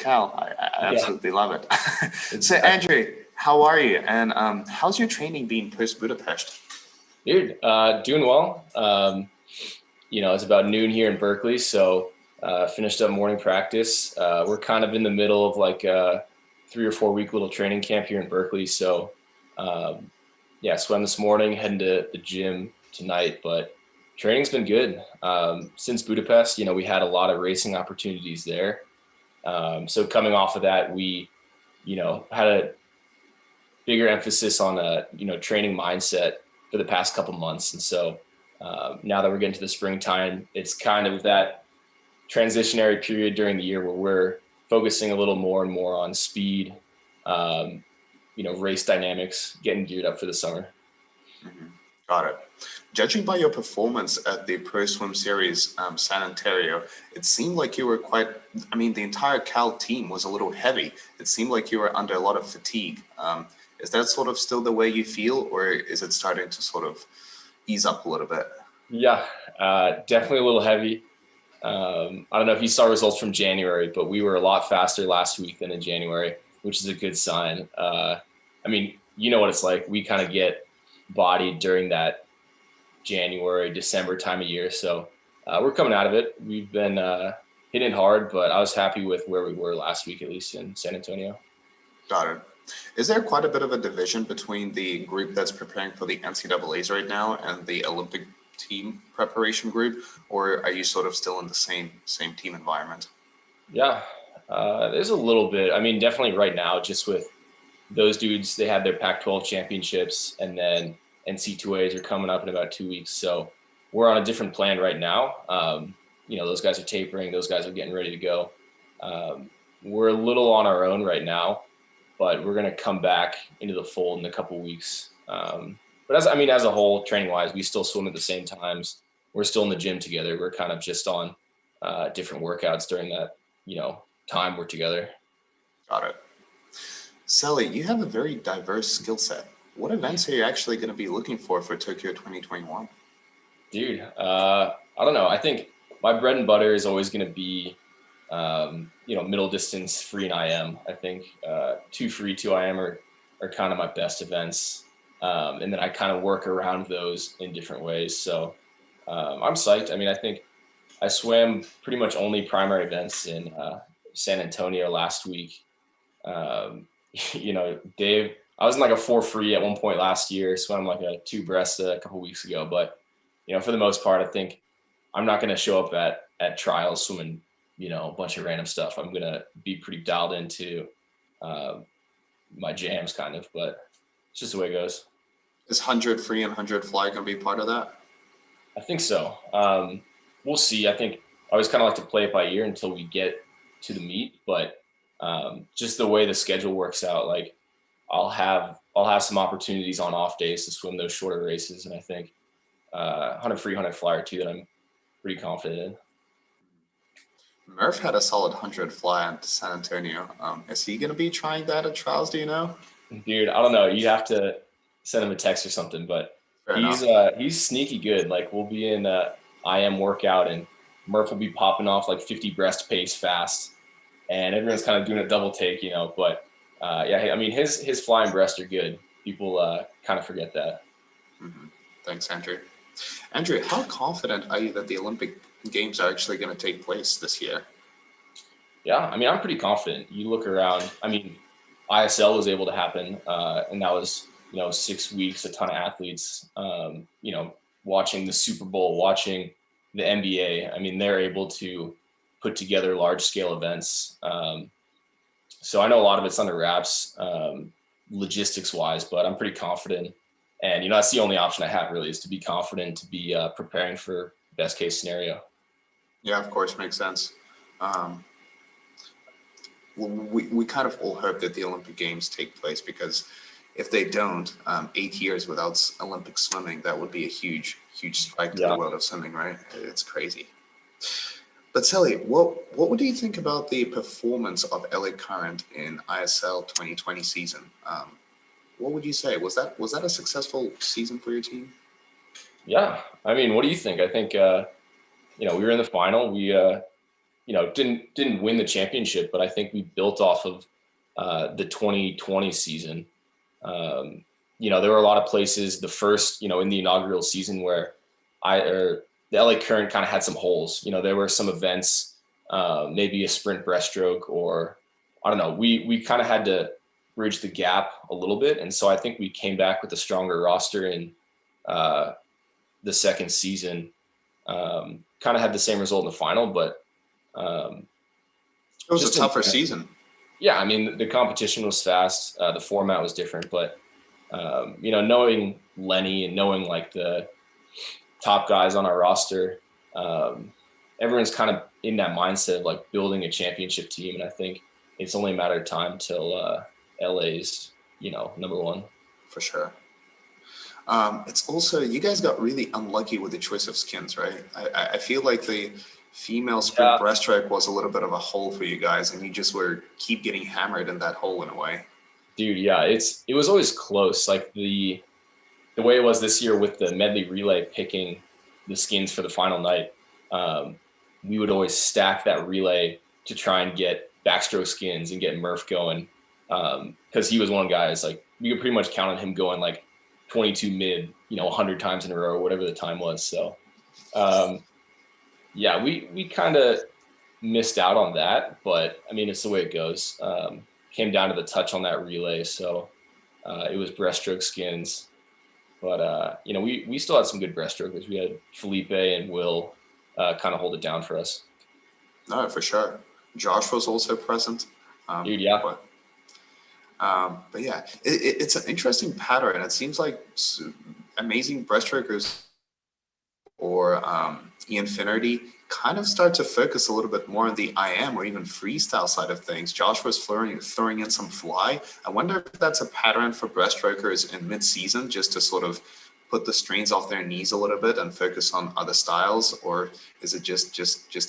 tell. I Yeah, absolutely love it. So, exactly. Andrew, how are you? And how's your training been post Budapest? Dude, doing well. It's about noon here in Berkeley, so finished up morning practice. We're kind of in the middle of like a 3 or 4 week little training camp here in Berkeley. So, yeah, swam this morning, heading to the gym tonight, but training's been good. Since Budapest, we had a lot of racing opportunities there. So coming off of that, we, had a bigger emphasis on training mindset for the past couple months. And so now that we're getting to the springtime, it's kind of that transitionary period during the year where we're focusing a little more and more on speed, race dynamics, getting geared up for the summer. Mm-hmm. Got it. Judging by your performance at the Pro Swim Series San Antonio, it seemed like you were the entire Cal team was a little heavy. It seemed like you were under a lot of fatigue. Is that sort of still the way you feel, or is it starting to sort of ease up a little bit? Yeah, definitely a little heavy. I don't know if you saw results from January, but we were a lot faster last week than in January, which is a good sign. You know what it's like. We kind of get bodied during that January, December time of year. So we're coming out of it. We've been hitting hard, but I was happy with where we were last week, at least in San Antonio. Got it. Is there quite a bit of a division between the group that's preparing for the NCAAs right now and the Olympic team preparation group, or are you sort of still in the same team environment? Yeah, there's a little bit. Definitely right now, just with those dudes, they had their Pac-12 championships, and then NC2As are coming up in about 2 weeks. So we're on a different plan right now. Those guys are tapering. Those guys are getting ready to go. We're a little on our own right now, but we're going to come back into the fold in a couple weeks. But as a whole, training wise, we still swim at the same times. We're still in the gym together. We're kind of just on different workouts during that, time we're together. Got it. Sally, you have a very diverse skill set. What events are you actually going to be looking for Tokyo 2021? Dude, I don't know. I think my bread and butter is always going to be, middle distance free and IM. I think 2 free, 2 IM are kind of my best events. And then I kind of work around those in different ways. So I'm psyched. I think I swam pretty much only primary events in San Antonio last week. Dave, I was in like a 4 free at one point last year, swam like a 2 breast a couple weeks ago. But, for the most part, I think I'm not going to show up at trials swimming, a bunch of random stuff. I'm going to be pretty dialed into my jams kind of, but it's just the way it goes. Is 100 free and 100 fly going to be part of that? I think so. We'll see. I think I always kind of like to play it by ear until we get to the meet, but just the way the schedule works out, like I'll have some opportunities on off days to swim those shorter races, and I think 100 free, 100 fly are 2 that I'm pretty confident in. Murph had a solid 100 fly at San Antonio. Is he going to be trying that at trials? Do you know? Dude, I don't know. You'd have to send him a text or something, but he's sneaky good. Like we'll be in IM workout and Murph will be popping off like 50 breast pace fast, and everyone's kind of doing a double take, But his fly and breast are good. People kind of forget that. Mm-hmm. Thanks, Andrew. Andrew, how confident are you that the Olympic Games are actually going to take place this year? Yeah, I'm pretty confident. You look around. ISL was able to happen, and that was 6 weeks, a ton of athletes. Watching the Super Bowl, watching the NBA. They're able to put together large scale events. So I know a lot of it's under wraps, logistics wise, but I'm pretty confident. And that's the only option I have really, is to be confident, to be preparing for best case scenario. Yeah, of course, makes sense. We kind of all hope that the Olympic Games take place, because if they don't, 8 years without Olympic swimming, that would be a huge strike to the world of swimming, right? It's crazy. But Sally, what do you think about the performance of LA Current in ISL 2020 season? What would you say? Was that a successful season for your team? Yeah, what do you think? I think we were in the final. We didn't win the championship, but I think we built off of the 2020 season. There were a lot of places the first, in the inaugural season where the LA Current kind of had some holes. There were some events, maybe a sprint breaststroke, or I don't know. We kind of had to bridge the gap a little bit, and so I think we came back with a stronger roster in the second season. Kind of had the same result in the final, but it was a tougher season. Yeah, I mean, the competition was fast. The format was different, but knowing Lenny and knowing like the top guys on our roster, everyone's kind of in that mindset of like building a championship team. And I think it's only a matter of time till LA's, number one. For sure. It's also, you guys got really unlucky with the choice of skins, right? I feel like the female sprint breaststroke was a little bit of a hole for you guys, and you just keep getting hammered in that hole in a way. Dude, yeah, it was always close. Like the way it was this year with the medley relay picking the skins for the final night, we would always stack that relay to try and get backstroke skins and get Murph going, because he was one of the guys, like, we could pretty much count on him going like 22 mid, 100 times in a row or whatever the time was. So we kind of missed out on that, but I mean, it's the way it goes. Came down to the touch on that relay, so it was breaststroke skins. But we still had some good breaststrokers. We had Felipe and Will kind of hold it down for us. No, for sure. Josh was also present. Dude, yeah. But yeah, it's an interesting pattern. It seems like amazing breaststrokers or Ian Finnerty kind of start to focus a little bit more on the IM or even freestyle side of things. Josh was throwing in some fly. I wonder if that's a pattern for breaststrokers in mid-season, just to sort of put the strains off their knees a little bit and focus on other styles, or is it just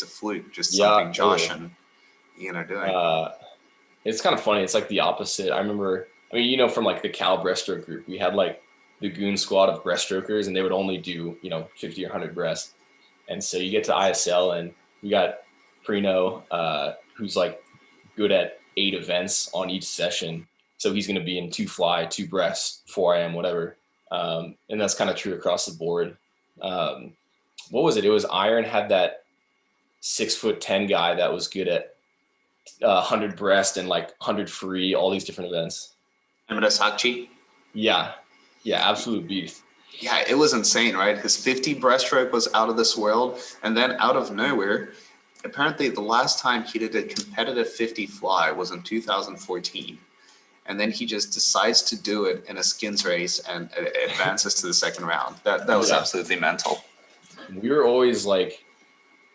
a fluke, just something Josh and Ian are doing? It's kind of funny. It's like the opposite. I remember, from like the Cal breaststroke group, we had like the goon squad of breaststrokers, and they would only do 50 or 100 breasts. And so you get to ISL, and we got Prino, who's like good at 8 events on each session. So he's going to be in 2 fly, 2 breasts, 4 IM, whatever. And that's kind of true across the board. What was it? It was Iron had that 6'10" guy that was good at 100 breast and like 100 free, all these different events. Sakchi? Yeah, absolute beast. Yeah, it was insane, right? His 50 breaststroke was out of this world. And then out of nowhere, apparently the last time he did a competitive 50 fly was in 2014. And then he just decides to do it in a skins race and advances to the second round. That was absolutely mental. We were always like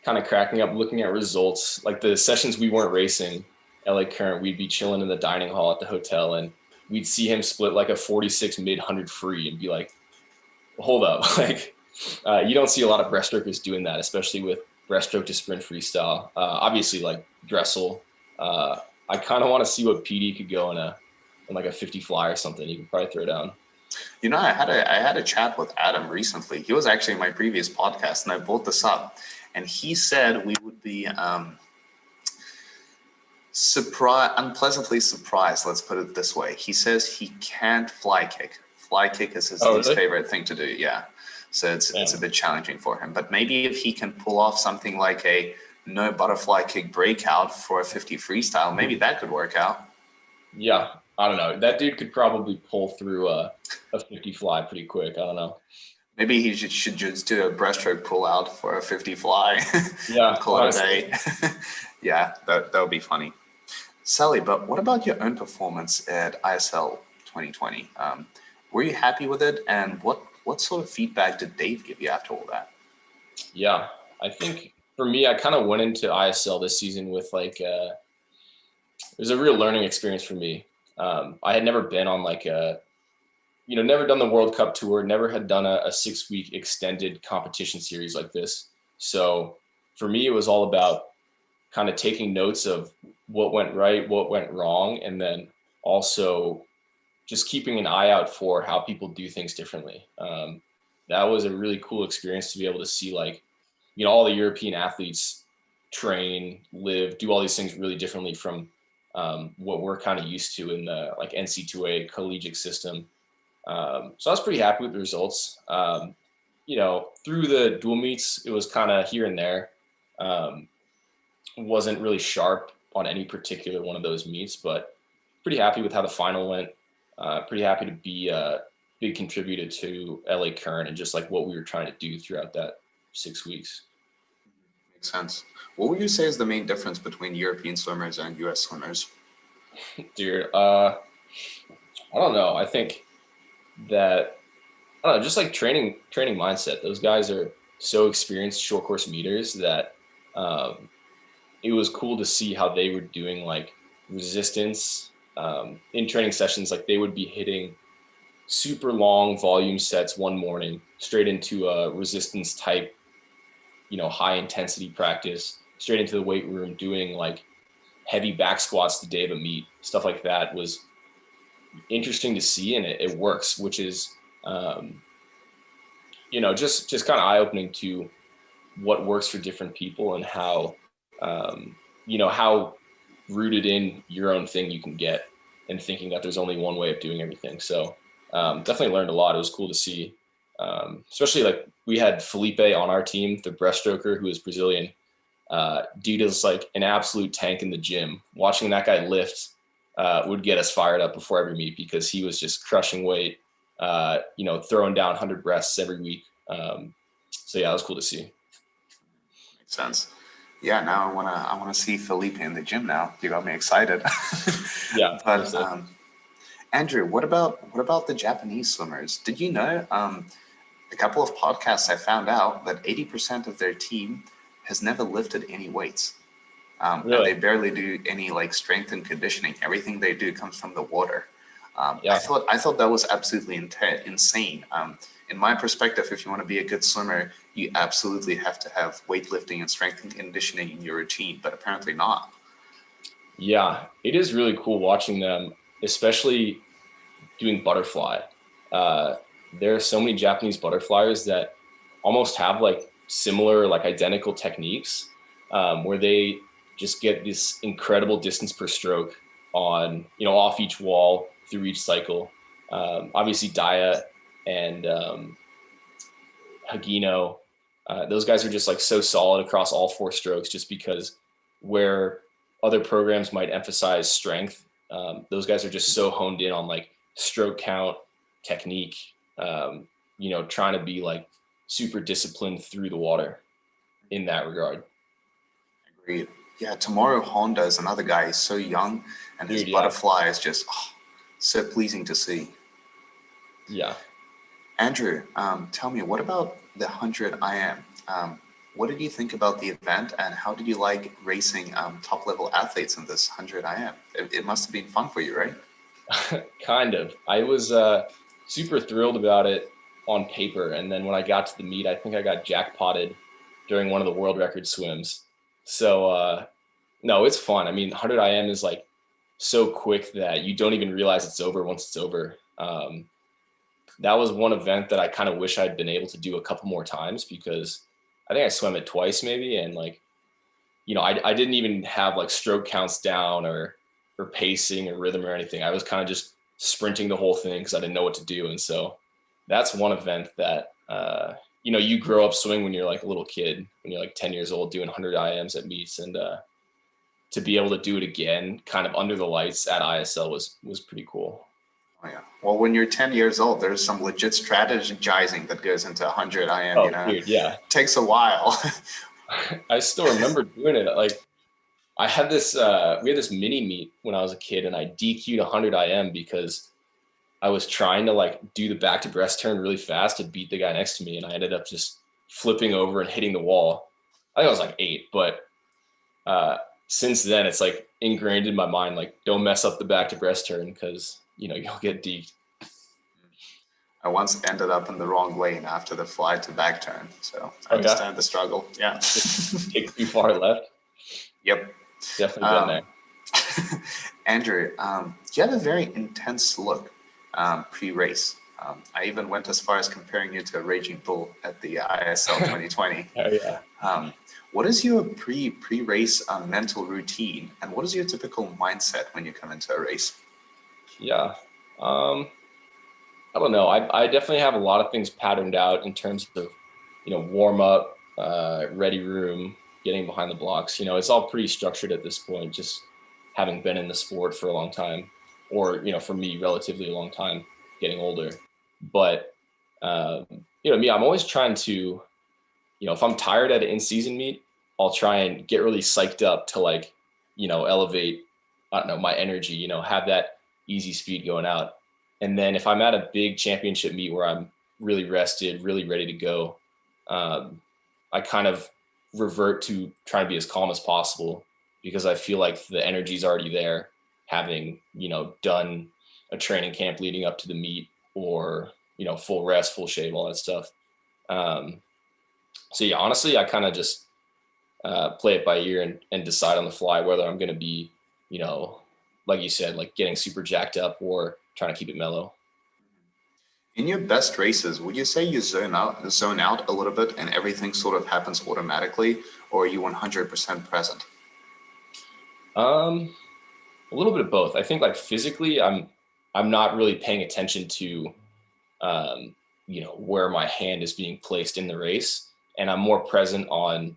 kind of cracking up looking at results. Like the sessions we weren't racing, LA Current, we'd be chilling in the dining hall at the hotel, and we'd see him split like a 46 mid 100 free and be like, hold up. Like, you don't see a lot of breaststrokers doing that, especially with breaststroke to sprint freestyle. Obviously, like Dressel. I kind of want to see what PD could go in like a 50 fly or something. You can probably throw down. I had a chat with Adam recently. He was actually in my previous podcast, and I brought this up. And he said we would be unpleasantly surprised. Let's put it this way. He says he can't fly kick. Fly kick is his least favorite thing to do. Yeah. So it's a bit challenging for him. But maybe if he can pull off something like a no butterfly kick breakout for a 50 freestyle, maybe that could work out. Yeah. I don't know. That dude could probably pull through a 50 fly pretty quick. I don't know. Maybe he should just do a breaststroke pull out for a 50 fly. Yeah. Call it a day. Yeah, that would be funny. Sally, but what about your own performance at ISL 2020? Were you happy with it? And what sort of feedback did Dave give you after all that? Yeah, I think for me, I kind of went into ISL this season with like, it was a real learning experience for me. I had never been on like never done the World Cup tour, never had done a 6-week extended competition series like this. So for me, it was all about kind of taking notes of what went right, what went wrong, and then also just keeping an eye out for how people do things differently. That was a really cool experience to be able to see, like, all the European athletes train, live, do all these things really differently from what we're kind of used to in the like NC2A collegiate system. So I was pretty happy with the results. Through the dual meets, it was kind of here and there. Wasn't really sharp on any particular one of those meets, but pretty happy with how the final went. Pretty happy to be a big contributor to LA Current and just like what we were trying to do throughout that 6 weeks. Makes sense. What would you say is the main difference between European swimmers and US swimmers? Dude, I don't know. I think that, just like training mindset. Those guys are so experienced short course meters that it was cool to see how they were doing like resistance in training sessions. Like they would be hitting super long volume sets one morning straight into a resistance type, high intensity practice, straight into the weight room doing like heavy back squats the day of a meet. Stuff like that was interesting to see, and it works, which is just kind of eye-opening to what works for different people and how how rooted in your own thing you can get, and thinking that there's only one way of doing everything. So definitely learned a lot. It was cool to see, especially like we had Felipe on our team, the breaststroker, who is Brazilian. Dude is like an absolute tank in the gym. Watching that guy lift would get us fired up before every meet, because he was just crushing weight, throwing down 100 breasts every week. So yeah, it was cool to see. Makes sense. Yeah, now I wanna see Felipe in the gym now. You got me excited. Yeah. But Andrew, what about the Japanese swimmers? Did you know a couple of podcasts I found out that 80% of their team has never lifted any weights. Really? And they barely do any like strength and conditioning. Everything they do comes from the water. Yeah. I thought that was absolutely insane. In my perspective, if you want to be a good swimmer, you absolutely have to have weightlifting and strength and conditioning in your routine, but apparently not. Yeah, it is really cool watching them, especially doing butterfly. There are so many Japanese butterflyers that almost have like similar, like identical techniques, where they just get this incredible distance per stroke on, off each wall through each cycle. Obviously Daya and Hagino, those guys are just like so solid across all 4 strokes, just because where other programs might emphasize strength, those guys are just so honed in on like stroke count, technique, trying to be like super disciplined through the water in that regard. Agreed. Yeah, Tomoru Honda is another guy. He's so young, and his butterfly is just so pleasing to see. Yeah. Andrew, tell me, what about the 100 IM? What did you think about the event, and how did you like racing top-level athletes in this 100 IM? It must have been fun for you, right? Kind of. I was super thrilled about it on paper, and then when I got to the meet, I think I got jackpotted during one of the world record swims. So no, it's fun. I mean, 100 IM is like so quick that you don't even realize it's over once it's over. That was one event that I kind of wish I'd been able to do a couple more times, because I think I swam it twice maybe, and like, I didn't even have like stroke counts down or pacing or rhythm or anything. I was kind of just sprinting the whole thing because I didn't know what to do. And so that's one event that, you grow up swimming when you're like a little kid, when you're like 10 years old doing 100 IMs at meets, and to be able to do it again kind of under the lights at ISL was pretty cool. Oh, yeah. Well, when you're 10 years old, there's some legit strategizing that goes into 100 IM, Dude, yeah. It takes a while. I still remember doing it. Like I had this, we had this mini meet when I was a kid, and I DQ'd 100 IM because I was trying to like do the back to breast turn really fast to beat the guy next to me. And I ended up just flipping over and hitting the wall. I think I was like 8, but since then it's like ingrained in my mind, like don't mess up the back to breast turn, because you'll get deked. I once ended up in the wrong lane after the fly to back turn, so I understand the struggle. Yeah. Take too far left. Yep. Definitely been there. Andrew, you have a very intense look pre-race. I even went as far as comparing you to a raging bull at the ISL 2020. Oh, yeah. What is your pre-race mental routine, and what is your typical mindset when you come into a race? Yeah. I don't know. I definitely have a lot of things patterned out in terms of, warm up, ready room, getting behind the blocks. It's all pretty structured at this point, just having been in the sport for a long time, or, for me, relatively a long time, getting older. But, me, I'm always trying to, if I'm tired at an in-season meet, I'll try and get really psyched up to elevate, I don't know, my energy, have that easy speed going out. And then if I'm at a big championship meet where I'm really rested, really ready to go, I kind of revert to trying to be as calm as possible because I feel like the energy is already there, having, done a training camp leading up to the meet or, full rest, full shave, all that stuff. So yeah, honestly, I kind of just play it by ear and decide on the fly whether I'm going to be, like you said, like getting super jacked up or trying to keep it mellow. In your best races, would you say you zone out a little bit and everything sort of happens automatically, or are you 100% present? A little bit of both. I think like physically, I'm not really paying attention to, where my hand is being placed in the race, and I'm more present on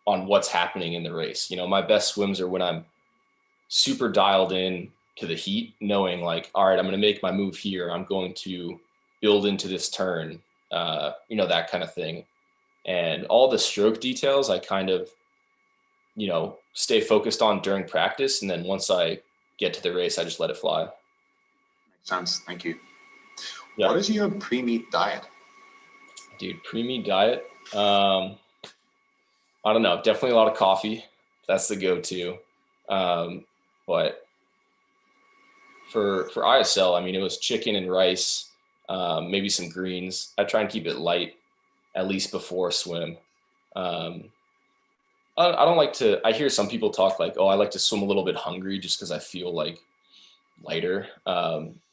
what's happening in the race. My best swims are when I'm super dialed in to the heat, knowing like, all right, I'm going to make my move here. I'm going to build into this turn, that kind of thing. And all the stroke details, I kind of, stay focused on during practice. And then once I get to the race, I just let it fly. Makes sense. Thank you. Yeah. What is your pre-meet diet? Dude, pre-meet diet. I don't know. Definitely a lot of coffee. That's the go-to. But for ISL, I mean, it was chicken and rice, maybe some greens. I try and keep it light, at least before a swim. I don't like to, I hear some people talk like, oh, I like to swim a little bit hungry just because I feel like lighter.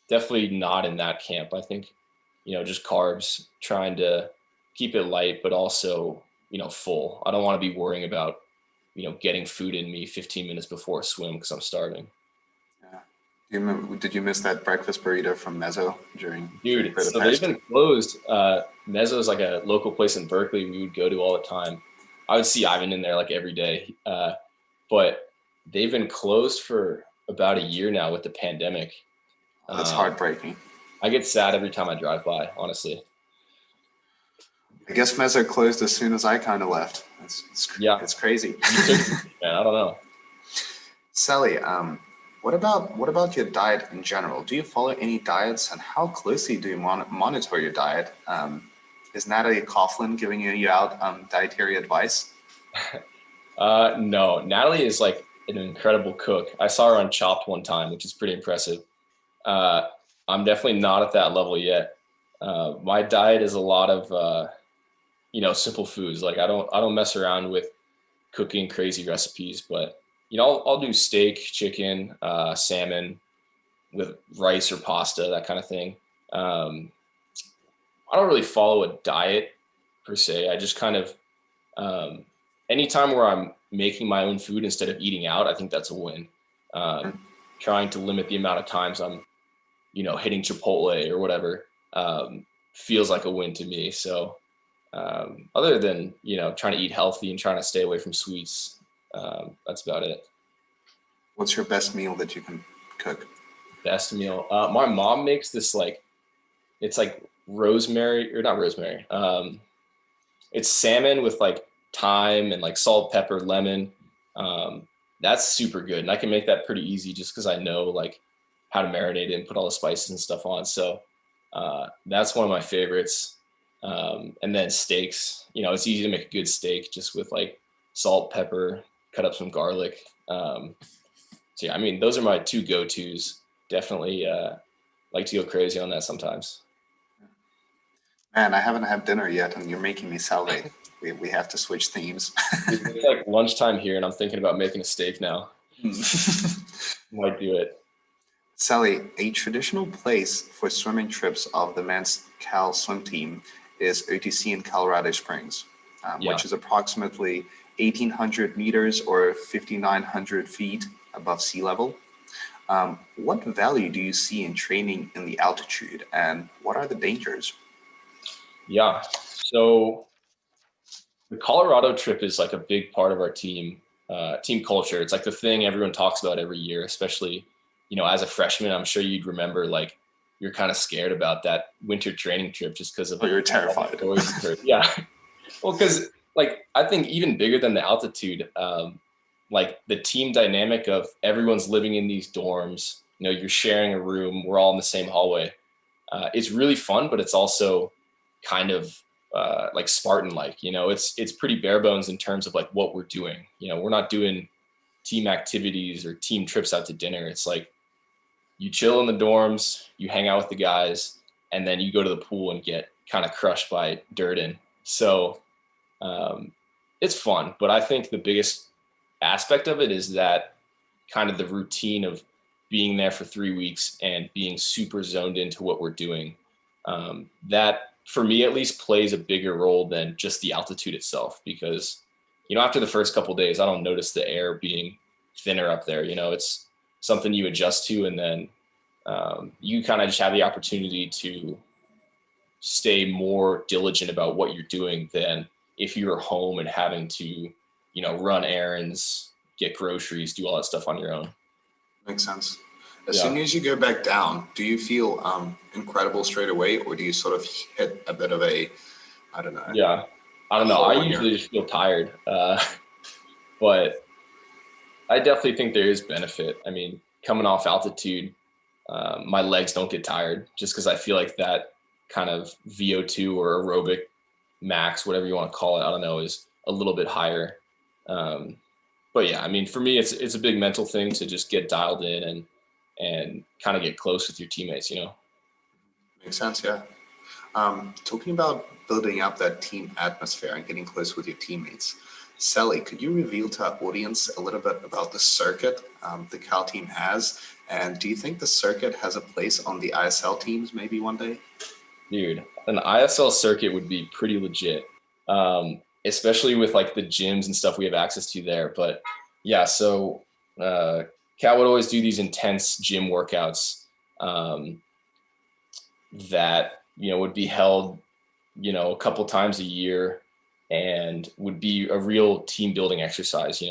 Definitely not in that camp. I think, just carbs, trying to keep it light, but also, full. I don't want to be worrying about, getting food in me 15 minutes before a swim because I'm starving. Yeah. Did you miss that breakfast burrito from Mezzo during Dude, so they've been closed. Mezzo is like a local place in Berkeley we would go to all the time. I would see Ivan in there like every day. But they've been closed for about a year now with the pandemic. That's heartbreaking. I get sad every time I drive by, honestly. I guess Mezzo closed as soon as I kind of left. It's crazy. Man, I don't know. Sally, what about your diet in general? Do you follow any diets, and how closely do you monitor your diet? Is Natalie Coughlin giving you out dietary advice? No, Natalie is like an incredible cook. I saw her on Chopped one time, which is pretty impressive. I'm definitely not at that level yet. My diet is a lot of, simple foods. Like I don't mess around with cooking crazy recipes, but I'll do steak, chicken, salmon with rice or pasta, that kind of thing. I don't really follow a diet per se. I just kind of, anytime where I'm making my own food instead of eating out, I think that's a win. Trying to limit the amount of times I'm, hitting Chipotle or whatever, feels like a win to me. So other than, trying to eat healthy and trying to stay away from sweets, that's about it. What's your best meal that you can cook? Best meal. My mom makes this it's like rosemary or not rosemary. It's salmon with like thyme and like salt, pepper, lemon. That's super good. And I can make that pretty easy just because I know like how to marinate it and put all the spices and stuff on. So that's one of my favorites. And then steaks, it's easy to make a good steak just with like salt, pepper, cut up some garlic. So yeah, I mean, those are my two go-tos. Definitely like to go crazy on that sometimes. Man, I haven't had dinner yet, and you're making me salivate. We have to switch themes. It's like lunchtime here, and I'm thinking about making a steak now. Might do it. Sally, a traditional place for swimming trips of the men's Cal swim team is OTC in Colorado Springs, which is approximately 1,800 meters or 5,900 feet above sea level. What value do you see in training in the altitude, and what are the dangers? Yeah, so the Colorado trip is like a big part of our team culture. It's like the thing everyone talks about every year, especially, as a freshman. I'm sure you'd remember, like, you're kind of scared about that winter training trip just because of. Oh, you're terrified. Yeah. Well, because like I think even bigger than the altitude, like the team dynamic of everyone's living in these dorms. You're sharing a room. We're all in the same hallway. It's really fun, but it's also kind of like Spartan-like. It's pretty bare bones in terms of like what we're doing. We're not doing team activities or team trips out to dinner. It's like you chill in the dorms, you hang out with the guys, and then you go to the pool and get kind of crushed by Durden. So it's fun, but I think the biggest aspect of it is that kind of the routine of being there for 3 weeks and being super zoned into what we're doing. That, for me at least, plays a bigger role than just the altitude itself, because, after the first couple of days, I don't notice the air being thinner up there. It's something you adjust to, and then you kind of just have the opportunity to stay more diligent about what you're doing than if you're home and having to, run errands, get groceries, do all that stuff on your own. Makes sense. As soon as you go back down, do you feel incredible straight away, or do you sort of hit a bit of a, I don't know? Yeah, I don't know. I usually just feel tired, but I definitely think there is benefit. I mean, coming off altitude, my legs don't get tired just because I feel like that kind of VO2 or aerobic max, whatever you want to call it, I don't know, is a little bit higher. But yeah, I mean, for me, it's a big mental thing to just get dialed in and kind of get close with your teammates, Makes sense, yeah. Talking about building up that team atmosphere and getting close with your teammates, Sally, could you reveal to our audience a little bit about the circuit the Cal team has? And do you think the circuit has a place on the ISL teams maybe one day? Dude, an ISL circuit would be pretty legit, especially with like the gyms and stuff we have access to there. But yeah, so Cal would always do these intense gym workouts that, would be held, a couple times a year and would be a real team building exercise.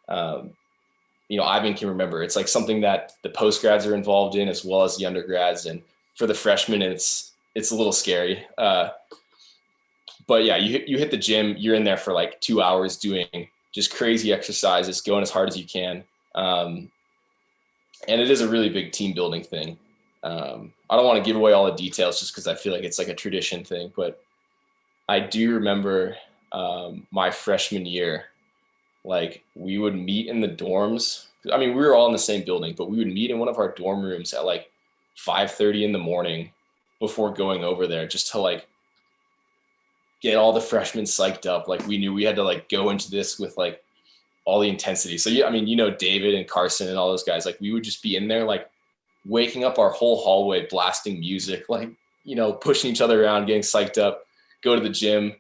Ivan can remember, it's like something that the post grads are involved in as well as the undergrads. And for the freshmen, it's a little scary. But yeah, you hit the gym, you're in there for like 2 hours doing just crazy exercises, going as hard as you can. And it is a really big team building thing. I don't want to give away all the details just because I feel like it's like a tradition thing, but I do remember my freshman year, like we would meet in the dorms. I mean, we were all in the same building, but we would meet in one of our dorm rooms at like 5:30 in the morning before going over there just to like get all the freshmen psyched up. Like we knew we had to like go into this with like all the intensity. So yeah, I mean, David and Carson and all those guys, like we would just be in there, like waking up our whole hallway, blasting music, like, pushing each other around, getting psyched up, go to the gym,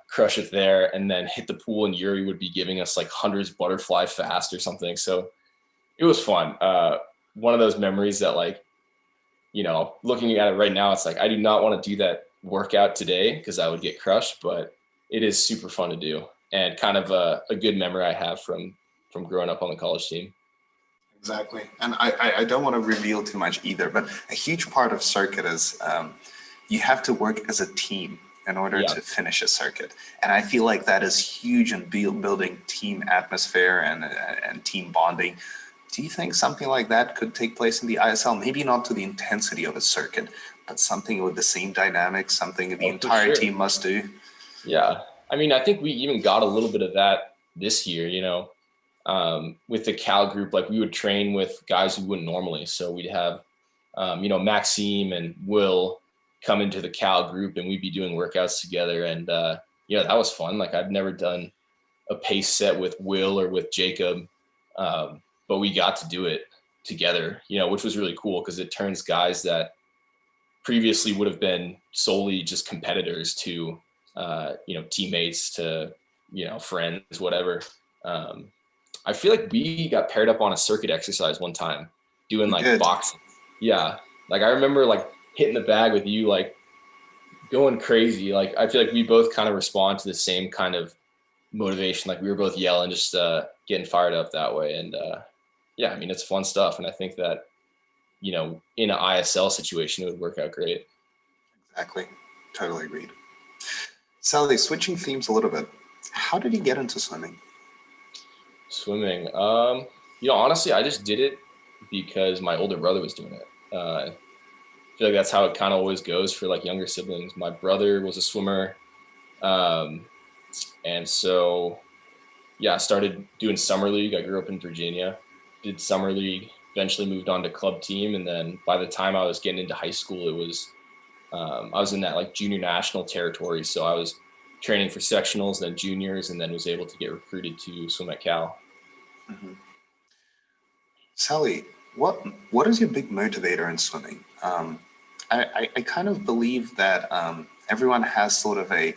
crush it there, and then hit the pool, and Yuri would be giving us like hundreds butterfly fast or something. So it was fun. One of those memories that like, looking at it right now, it's like, I do not want to do that workout today because I would get crushed, but it is super fun to do and kind of a good memory I have from growing up on the college team. Exactly. And I don't want to reveal too much either, but a huge part of circuit is you have to work as a team in order to finish a circuit. And I feel like that is huge in building team atmosphere and team bonding. Do you think something like that could take place in the ISL? Maybe not to the intensity of a circuit, but something with the same dynamics, something the entire team must do? Yeah. I mean, I think we even got a little bit of that this year, with the Cal group. Like we would train with guys who wouldn't normally. So we'd have, Maxime and Will come into the Cal group and we'd be doing workouts together. And that was fun. Like I've never done a pace set with Will or with Jacob, but we got to do it together, which was really cool because it turns guys that previously would have been solely just competitors to, teammates to, friends, whatever. I feel like we got paired up on a circuit exercise one time doing like boxing. Yeah. Like I remember like hitting the bag with you, like going crazy. Like I feel like we both kind of respond to the same kind of motivation. Like we were both yelling, just getting fired up that way. And yeah, I mean, it's fun stuff. And I think that, in an ISL situation, it would work out great. Exactly. Totally agreed. Sally, switching themes a little bit. How did you get into swimming? Swimming. Honestly, I just did it because my older brother was doing it. I feel like that's how it kind of always goes for like younger siblings. My brother was a swimmer. And so, yeah, I started doing summer league. I grew up in Virginia, did summer league, eventually moved on to club team. And then by the time I was getting into high school, it was, I was in that like junior national territory. So I was training for sectionals, then juniors, and then was able to get recruited to swim at Cal. Mm-hmm. Sally, what is your big motivator in swimming? I kind of believe that everyone has sort of a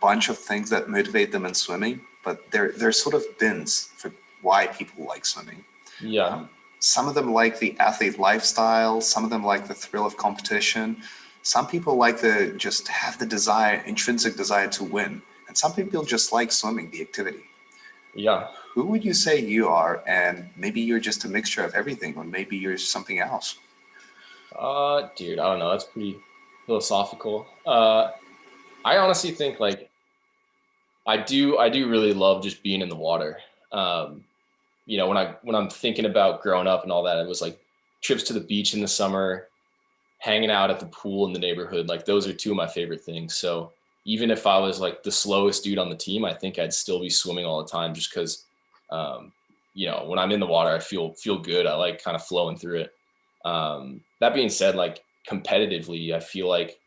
bunch of things that motivate them in swimming, but they're sort of bins for why people like swimming. Yeah. Some of them like the athlete lifestyle. Some of them like the thrill of competition. Some people like just have the intrinsic desire to win. And some people just like swimming, the activity. Yeah. Who would you say you are? And maybe you're just a mixture of everything, or maybe you're something else. Dude, I don't know. That's pretty philosophical. I honestly think like I do really love just being in the water. When I'm thinking about growing up and all that, it was like trips to the beach in the summer, hanging out at the pool in the neighborhood. Like those are two of my favorite things. So even if I was like the slowest dude on the team, I think I'd still be swimming all the time just because, when I'm in the water, I feel good. I like kind of flowing through it. That being said, like competitively, I feel like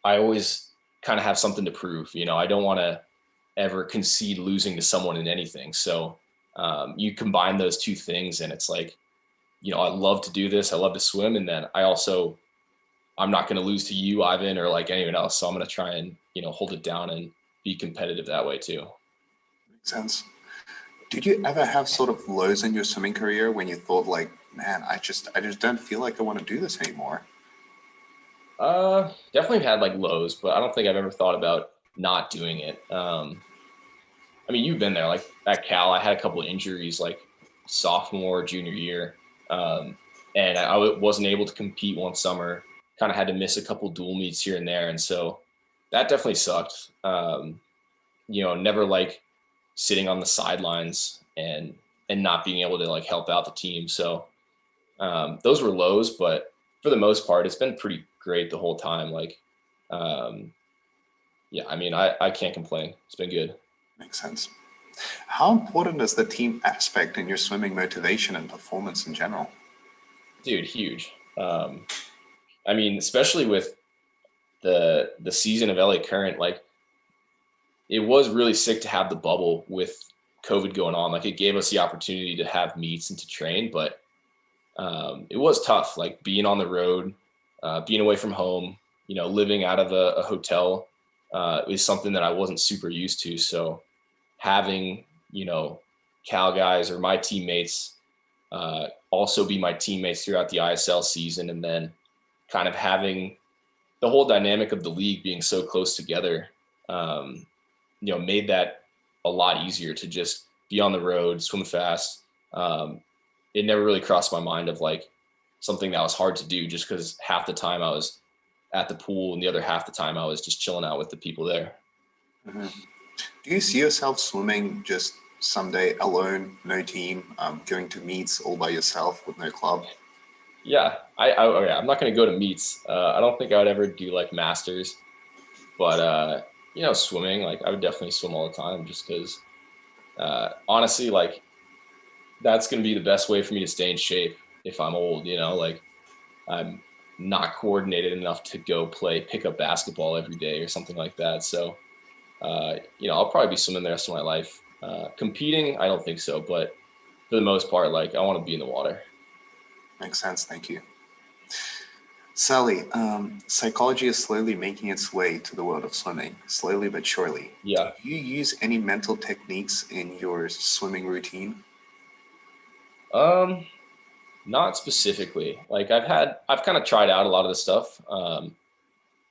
I always kind of have something to prove. I don't want to ever concede losing to someone in anything. So you combine those two things and it's like, I love to do this. I love to swim. And then I'm not going to lose to you, Ivan, or like anyone else. So I'm going to try and, hold it down and be competitive that way too. Makes sense. Did you ever have sort of lows in your swimming career when you thought like, man, I just don't feel like I want to do this anymore? Definitely had like lows, but I don't think I've ever thought about not doing it. I mean, you've been there, like at Cal, I had a couple of injuries like sophomore, junior year. And I wasn't able to compete one summer, kind of had to miss a couple dual meets here and there. And so that definitely sucked. Never like sitting on the sidelines and not being able to like help out the team. So those were lows, but for the most part, it's been pretty great the whole time. Like, yeah, I mean, I can't complain. It's been good. Makes sense. How important is the team aspect in your swimming motivation and performance in general? Dude, huge. I mean, especially with the season of LA Current, like it was really sick to have the bubble with COVID going on. Like it gave us the opportunity to have meets and to train, but it was tough, like being on the road, being away from home, living out of a hotel is something that I wasn't super used to. So having, Cal guys or my teammates also be my teammates throughout the ISL season, and then kind of having the whole dynamic of the league being so close together, made that a lot easier to just be on the road, swim fast. It never really crossed my mind of like something that was hard to do just because half the time I was at the pool and the other half the time I was just chilling out with the people there. Mm-hmm. Do you see yourself swimming just someday alone, no team, going to meets all by yourself with no club? Yeah, I'm not going to go to meets. I don't think I would ever do like masters, but swimming, like I would definitely swim all the time just because honestly, like that's going to be the best way for me to stay in shape if I'm old, like I'm not coordinated enough to go play pickup basketball every day or something like that. So, I'll probably be swimming the rest of my life. Competing, I don't think so, but for the most part, like I want to be in the water. Makes sense. Thank you. Sally, psychology is slowly making its way to the world of swimming, slowly but surely. Yeah. Do you use any mental techniques in your swimming routine? Not specifically. Like I've kind of tried out a lot of the stuff.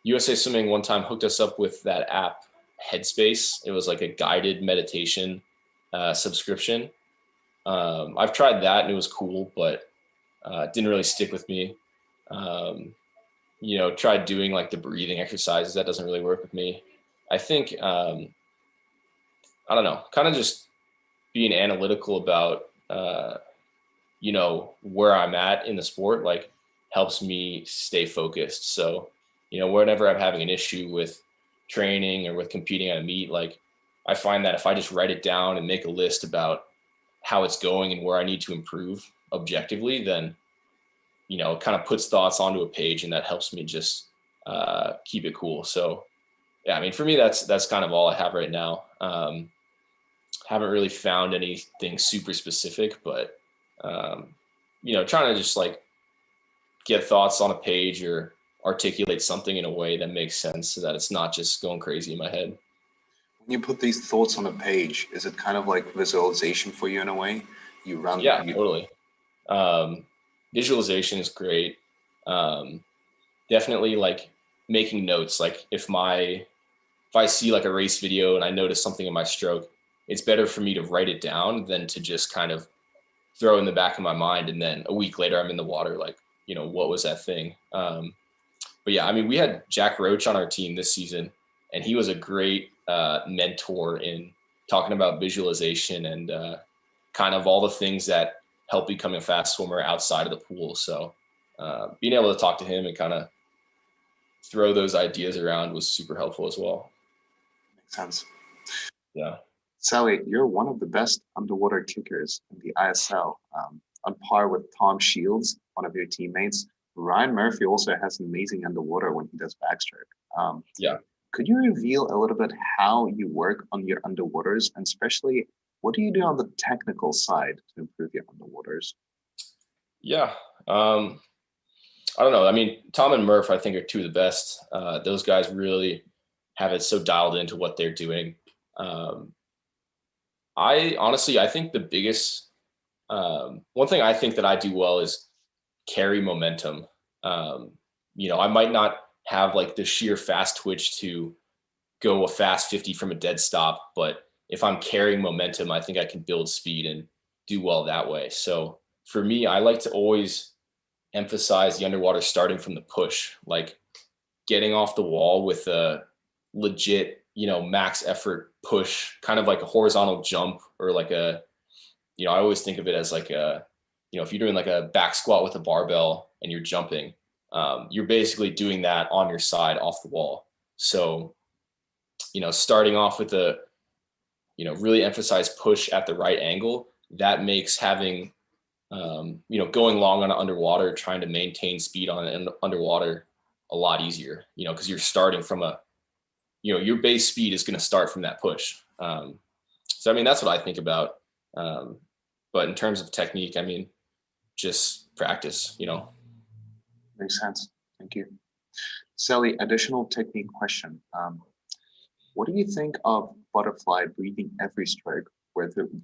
USA Swimming one time hooked us up with that app Headspace. It was like a guided meditation subscription. I've tried that and it was cool, but it didn't really stick with me. Tried doing like the breathing exercises. That doesn't really work with me. I think, I don't know, kind of just being analytical about, where I'm at in the sport, like helps me stay focused. So, whenever I'm having an issue with training or with competing at a meet, like I find that if I just write it down and make a list about how it's going and where I need to improve objectively, then, it kind of puts thoughts onto a page and that helps me just keep it cool. So, yeah, I mean, for me, that's kind of all I have right now. Haven't really found anything super specific, but trying to just like get thoughts on a page or articulate something in a way that makes sense so that it's not just going crazy in my head. When you put these thoughts on a page, is it kind of like visualization for you in a way? You run. Yeah, totally. Visualization is great. Definitely like making notes. Like if I see like a race video and I notice something in my stroke, it's better for me to write it down than to just kind of throw in the back of my mind. And then a week later I'm in the water, like, what was that thing? But yeah, I mean, we had Jack Roach on our team this season and he was a great mentor in talking about visualization and kind of all the things that help become a fast swimmer outside of the pool. So being able to talk to him and kind of throw those ideas around was super helpful as well. Makes sense. Yeah. Sally, you're one of the best underwater kickers in the ISL, on par with Tom Shields, one of your teammates. Ryan Murphy also has amazing underwater when he does backstroke. Yeah. Could you reveal a little bit how you work on your underwaters, and especially what do you do on the technical side to improve your underwaters? Yeah. I don't know. I mean, Tom and Murph, I think, are two of the best. Those guys really have it so dialed into what they're doing. I think the biggest, one thing I think that I do well is carry momentum. I might not have like the sheer fast twitch to go a fast 50 from a dead stop, but if I'm carrying momentum, I think I can build speed and do well that way. So for me, I like to always emphasize the underwater starting from the push, like getting off the wall with a legit, max effort push, kind of like a horizontal jump or like I always think of it as like if you're doing like a back squat with a barbell and you're jumping, you're basically doing that on your side off the wall. So, starting off with a, really emphasize push at the right angle, that makes having, going long on underwater, trying to maintain speed on it underwater a lot easier, because you're starting from your base speed is going to start from that push. So, I mean, that's what I think about. But in terms of technique, I mean, just practice, Makes sense. Thank you. Sally, additional technique question. What do you think of butterfly breathing every stroke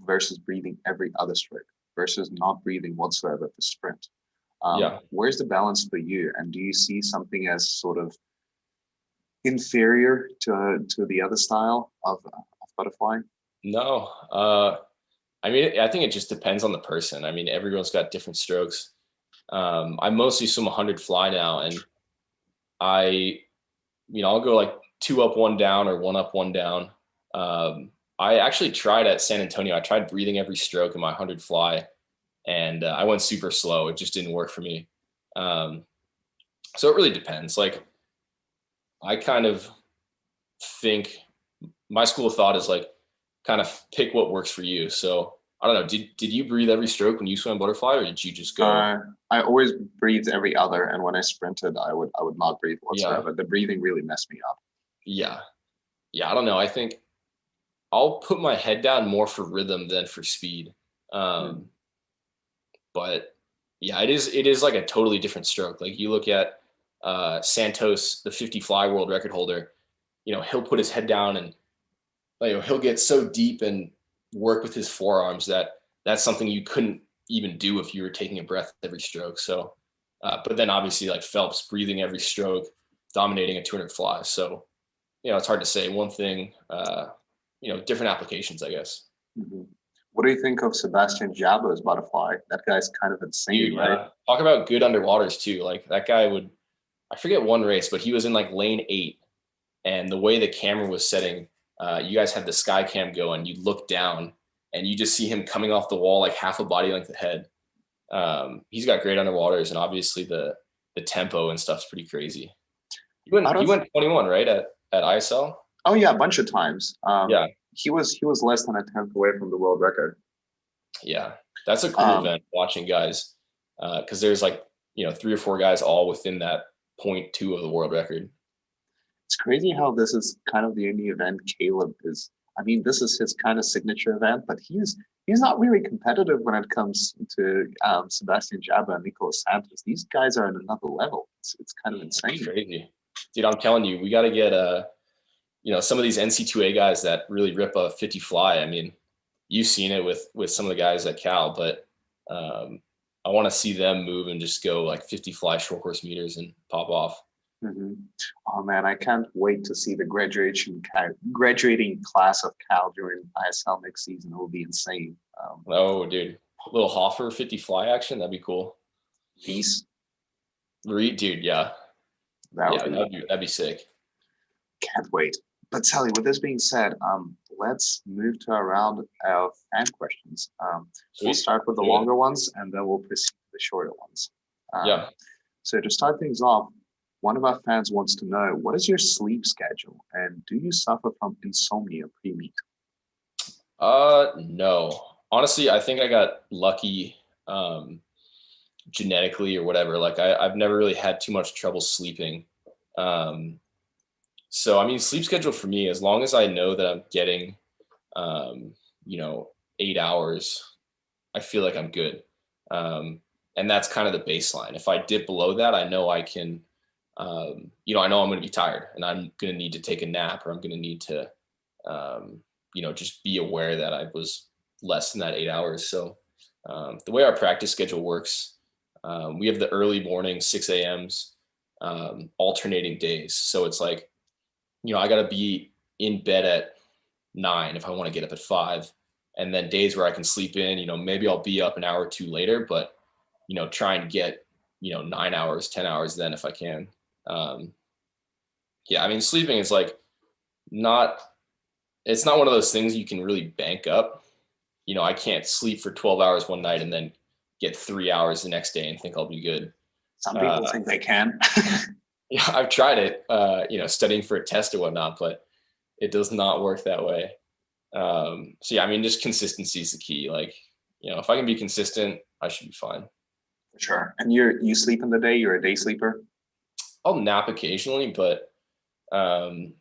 versus breathing every other stroke versus not breathing whatsoever for sprint? Where's the balance for you? And do you see something as sort of inferior to the other style of butterfly? No. I mean, I think it just depends on the person. I mean, everyone's got different strokes. I mostly swim 100 fly now, and I'll go like 2 up, 1 down, or 1 up, 1 down. I actually tried at San Antonio. I tried breathing every stroke in my 100 fly, and I went super slow. It just didn't work for me. So it really depends. Like, I kind of think my school of thought is like, kind of pick what works for you. So I don't know. Did you breathe every stroke when you swam butterfly, or did you just go? I always breathed every other, and when I sprinted, I would not breathe whatsoever. Yeah. The breathing really messed me up. Yeah. I don't know. I think I'll put my head down more for rhythm than for speed. But yeah, it is like a totally different stroke. Like you look at Santos, the 50 fly world record holder, he'll put his head down and he'll get so deep and work with his forearms that's something you couldn't even do if you were taking a breath every stroke. So, but then obviously like Phelps breathing every stroke, dominating a 200 fly. So, it's hard to say one thing, different applications, I guess. Mm-hmm. What do you think of Sebastian Jabo's butterfly? That guy's kind of insane, Dude, right? Talk about good underwaters too. Like that guy I forget one race, but he was in like lane 8, and the way the camera was setting, you guys had the sky cam going, you look down and you just see him coming off the wall like half a body length ahead. He's got great underwaters, and obviously the tempo and stuff's pretty crazy. He went 21, right, at ISL? Oh yeah, a bunch of times. Yeah. He was less than a tenth away from the world record. Yeah, that's a cool event, watching guys, because there's like 3 or 4 guys all within that 0.2 of the world record. It's crazy how this is kind of the only event Caleb is. I mean, this is his kind of signature event, but he's not really competitive when it comes to Sebastian Jaba and Nicolas Santos. These guys are on another level. It's kind of insane. It's crazy, dude. I'm telling you, we got to get some of these NC2A guys that really rip a 50 fly. I mean, you've seen it with some of the guys at Cal, but I want to see them move and just go like 50 fly short course meters and pop off. Mm-hmm. Oh man, I can't wait to see the graduating class of Cal during ISL next season. It will be insane. Oh, dude, a little Hoffer 50 fly action, that'd be cool. Peace, dude. Yeah, that'd be sick. Can't wait. But Sally, with this being said, let's move to a round of fan questions. We'll start with the longer ones, and then we'll proceed to the shorter ones. Yeah. So to start things off, one of our fans wants to know, what is your sleep schedule, and do you suffer from insomnia pre-meet? No. Honestly, I think I got lucky genetically or whatever. Like I've never really had too much trouble sleeping. So, I mean, sleep schedule for me, as long as I know that I'm getting, 8 hours, I feel like I'm good. And that's kind of the baseline. If I dip below that, I know I can, I know I'm going to be tired and I'm going to need to take a nap, or I'm going to need to, just be aware that I was less than that 8 hours. So the way our practice schedule works, we have the early morning 6 a.m.s, alternating days. So it's like, I got to be in bed at 9 if I want to get up at 5. And then days where I can sleep in, maybe I'll be up an hour or two later, but, try and get, 9 hours, 10 hours then if I can. I mean, sleeping is like it's not one of those things you can really bank up. I can't sleep for 12 hours one night and then get 3 hours the next day and think I'll be good. Some people think they can. Yeah, I've tried it, studying for a test or whatnot, but it does not work that way. I mean, just consistency is the key. Like, if I can be consistent, I should be fine. For sure. And you sleep in the day? You're a day sleeper? I'll nap occasionally, but I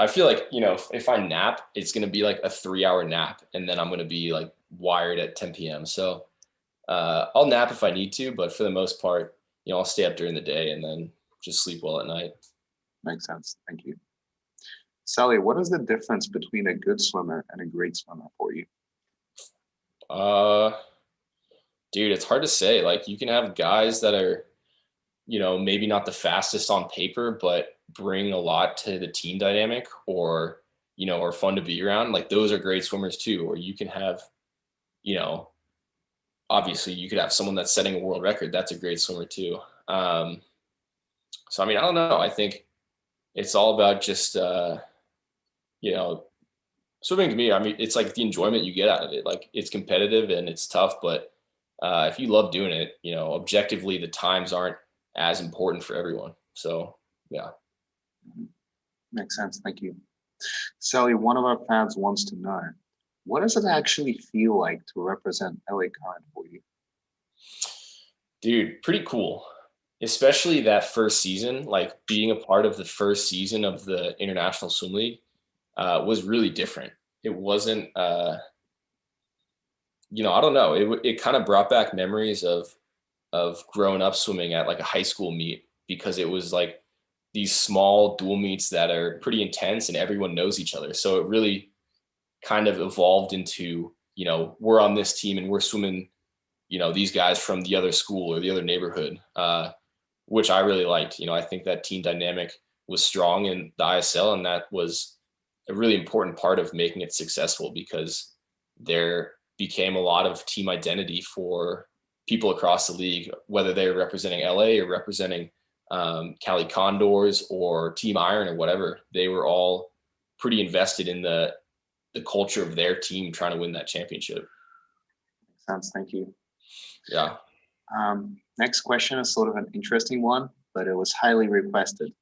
feel like, if I nap, it's going to be like a 3-hour nap, and then I'm going to be like wired at 10 p.m. So I'll nap if I need to, but for the most part, I'll stay up during the day and then just sleep well at night. Makes sense. Thank you. Sally, what is the difference between a good swimmer and a great swimmer for you? Dude, it's hard to say. Like, you can have guys that are, maybe not the fastest on paper, but bring a lot to the team dynamic, or, are fun to be around. Like, those are great swimmers too. Or you can have, obviously you could have someone that's setting a world record. That's a great swimmer too. So, I mean, I don't know. I think it's all about just, swimming to me, I mean, it's like the enjoyment you get out of it. Like, it's competitive and it's tough, but if you love doing it, objectively, the times aren't as important for everyone. So, yeah. Makes sense. Thank you. Sally, one of our fans wants to know, what does it actually feel like to represent LA Current for you? Dude, pretty cool. Especially that first season, like being a part of the first season of the International Swim League was really different. It wasn't, I don't know. It kind of brought back memories of of growing up swimming at like a high school meet, because it was like these small dual meets that are pretty intense and everyone knows each other. So it really kind of evolved into, you know, we're on this team and we're swimming, you know, these guys from the other school or the other neighborhood, which I really liked. You know, I think that team dynamic was strong in the ISL, and that was a really important part of making it successful, because there became a lot of team identity for people across the league, whether they're representing LA or representing Cali Condors or Team Iron or whatever. They were all pretty invested in the culture of their team trying to win that championship. Makes sense. Thank you. Yeah. Next question is sort of an interesting one, but it was highly requested.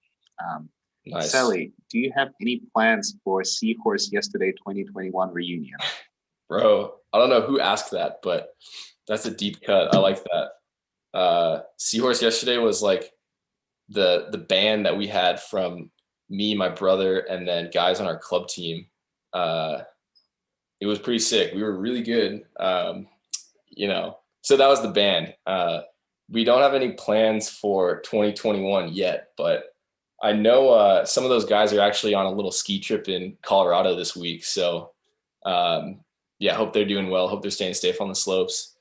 Nice. Sally, do you have any plans for Seahorse Yesterday 2021 reunion? Bro, I don't know who asked that, but that's a deep cut. I like that. Seahorse Yesterday was like the band that we had from me, my brother, and then guys on our club team. It was pretty sick. We were really good. You know, so that was the band. We don't have any plans for 2021 yet, but I know some of those guys are actually on a little ski trip in Colorado this week. So yeah, hope they're doing well. Hope they're staying safe on the slopes.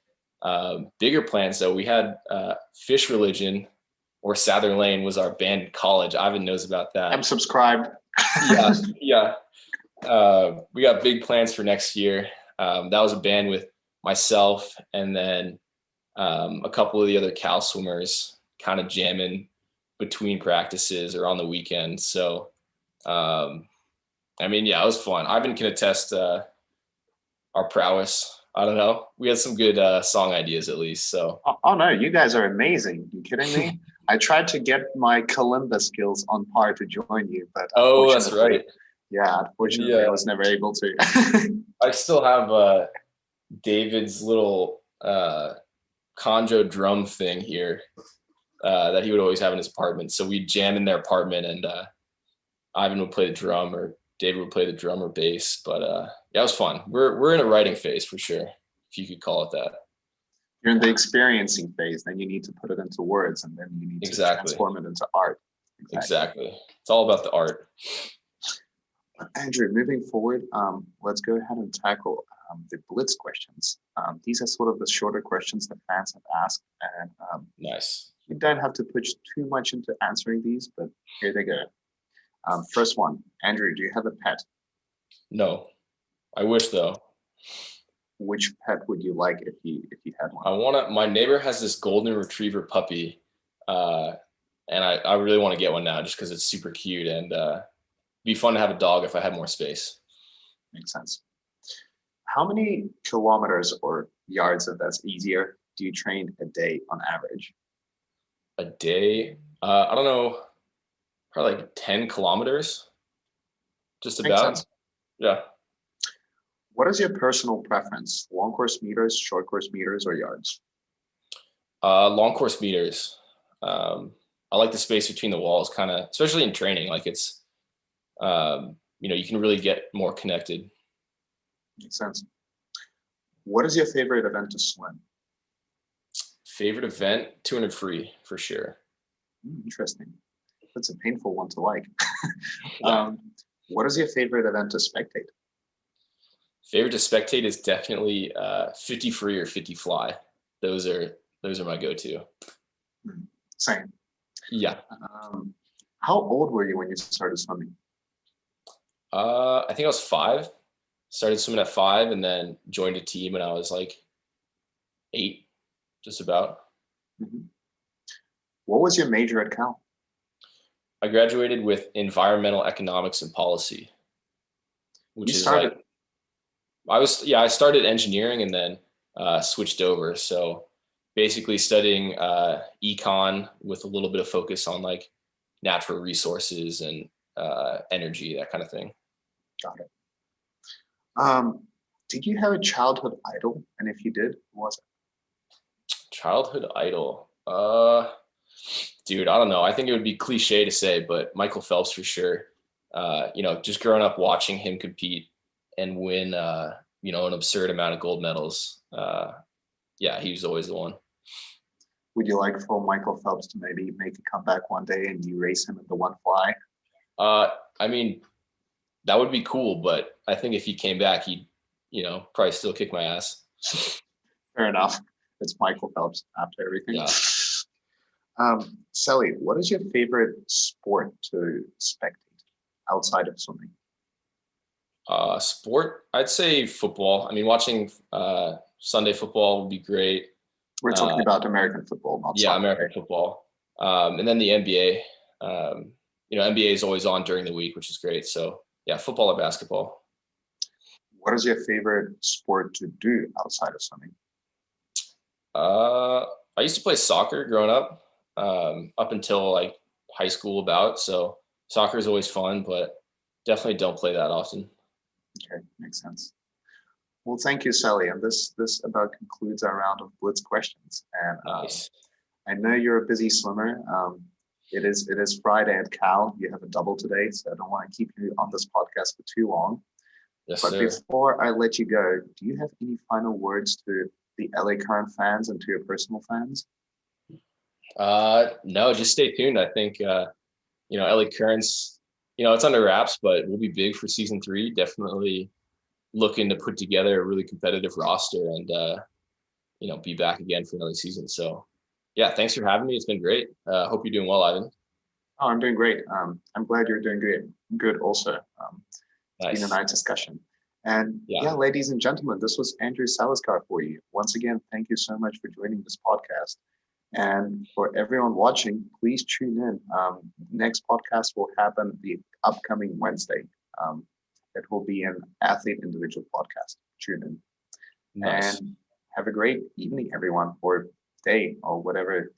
Bigger plans though, we had Fish Religion, or Sather Lane was our band in college. Ivan knows about that. I'm subscribed. Yeah. We got big plans for next year. That was a band with myself and then a couple of the other Cal swimmers, kind of jamming between practices or on the weekend. So, I mean, yeah, it was fun. Ivan can attest our prowess. I don't know. We had some good song ideas at least. So. Oh no, you guys are amazing. You kidding me? I tried to get my kalimba skills on par to join you, but that's right. Yeah, unfortunately, I was never able to. I still have David's little conjo drum thing here that he would always have in his apartment. So we'd jam in their apartment, and Ivan would play the drum, or David would play the drum or bass. But yeah, it was fun. We're in a writing phase for sure, if you could call it that. You're in the experiencing phase, then you need to put it into words, and then you need to transform it into art. Exactly. It's all about the art. Andrew, moving forward, let's go ahead and tackle the Blitz questions. These are sort of the shorter questions that fans have asked, and nice. You don't have to push too much into answering these, but here they go. First one, Andrew, do you have a pet? No, I wish though. Which pet would you like if you had one? My neighbor has this golden retriever puppy, and I really want to get one now just because it's super cute, and be fun to have a dog if I had more space. Makes sense. How many kilometers or yards, if that's easier, do you train a day on average? A day? I don't know, probably like 10 kilometers, just about. Makes sense. Yeah. What is your personal preference? Long course meters, short course meters, or yards? Long course meters. I like the space between the walls, kind of, especially in training. Like it's, you know, you can really get more connected. Makes sense. What is your favorite event to swim? Favorite event? 200 free for sure. Interesting. That's a painful one to like. What is your favorite event to spectate? Favorite to spectate is definitely 50 free or 50 fly. Those are my go-to. Same. Yeah. How old were you when you started swimming? I think I was 5. Started swimming at 5 and then joined a team when I was like 8, just about. Mm-hmm. What was your major at Cal? I graduated with environmental economics and policy, which is like, I started engineering and then switched over. So basically studying econ with a little bit of focus on like natural resources and energy, that kind of thing. Got it. Did you have a childhood idol? And if you did, who was it? Childhood idol? Dude, I don't know. I think it would be cliche to say, but Michael Phelps for sure. You know, just growing up watching him compete and win, you know, an absurd amount of gold medals. Yeah, he was always the one. Would you like for Michael Phelps to maybe make a comeback one day and you race him in the one fly? I mean, that would be cool, but I think if he came back, he'd, probably still kick my ass. Fair enough. It's Michael Phelps after everything. Yeah. Sally, what is your favorite sport to spectate outside of swimming? Sport, I'd say football. I mean, watching Sunday football would be great. We're talking about American football, not soccer. American football. And then the NBA. NBA is always on during the week, which is great. So yeah, football or basketball. What is your favorite sport to do outside of swimming? I used to play soccer growing up until like high school about. So soccer is always fun, but definitely don't play that often. Okay, makes sense. Well, thank you, Sally. And this about concludes our round of Blitz questions. And Nice. I know you're a busy swimmer. It is Friday at Cal. You have a double today, so I don't want to keep you on this podcast for too long. Yes, But sir. before I let you go, do you have any final words to the LA Current fans and to your personal fans? No, just stay tuned. I think LA Currents, it's under wraps, but we'll be big for season 3. Definitely looking to put together a really competitive roster and be back again for another season. So yeah, thanks for having me. It's been great. Hope you're doing well, Ivan. Oh, I'm doing great. I'm glad you're doing good also. It's been a Nice. nice discussion. And Yeah. ladies and gentlemen, this was Andrew Seliskar for you. Once again, thank you so much for joining this podcast. And for everyone watching, please tune in. Next podcast will happen the upcoming Wednesday. It will be an athlete individual podcast. Tune in. Nice. And have a great evening, everyone, or day, or whatever